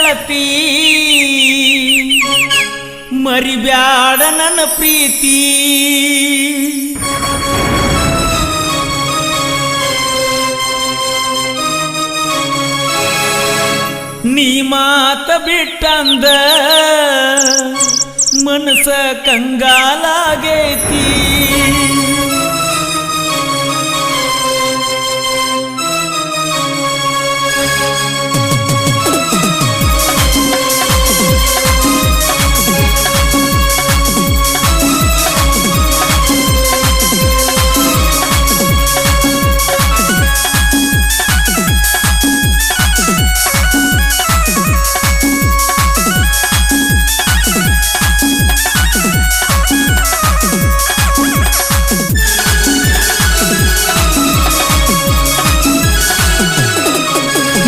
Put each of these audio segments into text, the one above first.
ಗೆಳತಿ ಮರಿಬ್ಯಾಡ ನನ್ನ ಪ್ರೀತಿ ನೀ ಮಾತ ಬಿಟ್ಟಂದ ಮನಸ ಕಂಗಾಲಾಗೈತಿ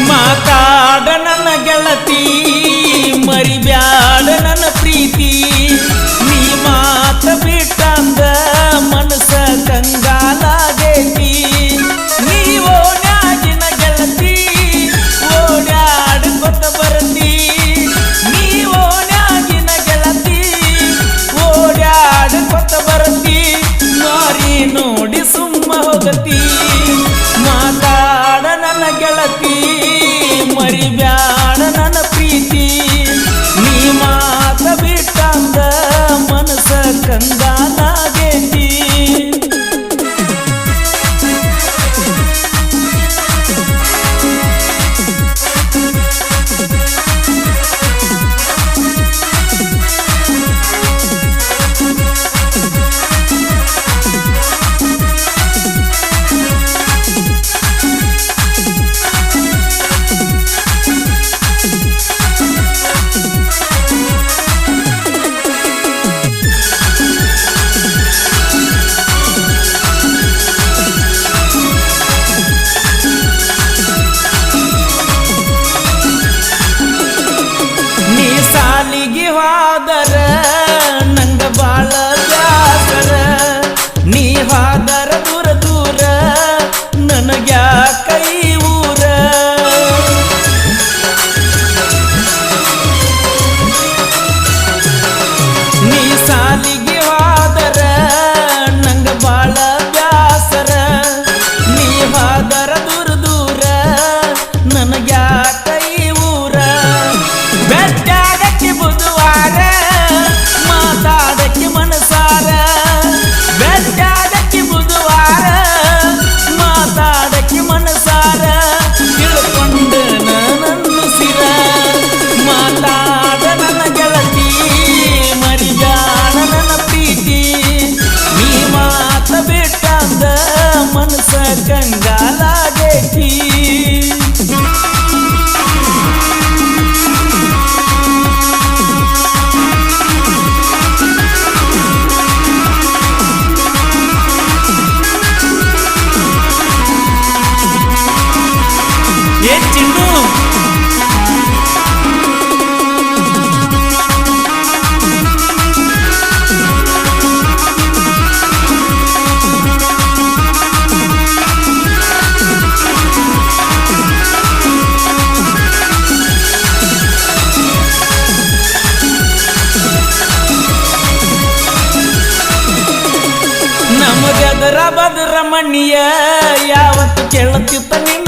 ಮಾತಾಡ ನನ್ನ ಗೆಳತಿ ಮರಿಬ್ಯಾಡ ನನ್ನ ಪ್ರೀತಿ ನೀ ಮಾತ ಬಿಟ್ಟಂದ ಮನಸ ಕಂಗಾಲಾಗೈತಿ ನೀ ಓಡ್ಯಾಗಿನ ಗೆಳತಿ ಓಡ್ಯಾಡ್ಕೊತ ಬರ್ತಿ ನೀ ಓಡ್ಯಾಗಿನ ಗೆಳತಿ ಓಡ್ಯಾಡ್ಕೊತ ಬರ್ತಿ ಮಾರಿ ನೋಡಿ ಸುಮ್ಮ ಹೋಗತಿ ಮಾತಾಡ ನನ್ನ ಗೆಳತಿ ಮರಿಬ್ಯಾಡ ನನ್ನ ಪ್ರೀತಿ ನೀ ಮಾತ ಬಿಟ್ಟಂದ ಮನಸ ಕಂಗಾಲಾಗೈತಿ ಸಾಲಿಗೆ ಹೋದರ ನಂಗ ಬಾಳ ಬ್ಯಾಸರ ನೀ ಹೋದರ ದೂರ ದೂರ ನನಗ್ಯಾಕ ಈ ಊರ ನೀ ಸಾಲಿಗೆ ಹೋದರ ನಂಗ ಬಾಳ ಬ್ಯಾಸರ ನೀ ಹೋದರ ದೂರ ದೂರ ನನಗ್ಯಾಕ ಈ ಊರ ಬೆಟ್ಟಾಡಕ್ಕೆ ಬುಧವಾರ ಮಾತಾಡಕ್ಕೆ ಮನಸಾರ ಬೆಟ್ಟಾಡಕ್ಕೆ ಬುಧವಾರ ಮಾತಾಡಕ್ಕೆ ಮನಸಾರ ತಿಳ್ಕೊಂಡ ನನ್ನ ಸಿರ ಮಾತಾಡ ನನ್ನ ಗೆಳತಿ ಮರಿಬ್ಯಾಡ ನನ್ನ ಪ್ರೀತಿ ನೀ ಮಾತ ಬಿಟ್ಟಂದ ಮನಸ ಕಂಗಾಲಾಗೈತಿ ಚಿನ್ನು ನಮಗದರ ಬದರ ಮಣ್ಣಿಯ ಯಾವತ್ತು ಕೇಳುತ್ತಿತ್ತ ನಿನ್ನ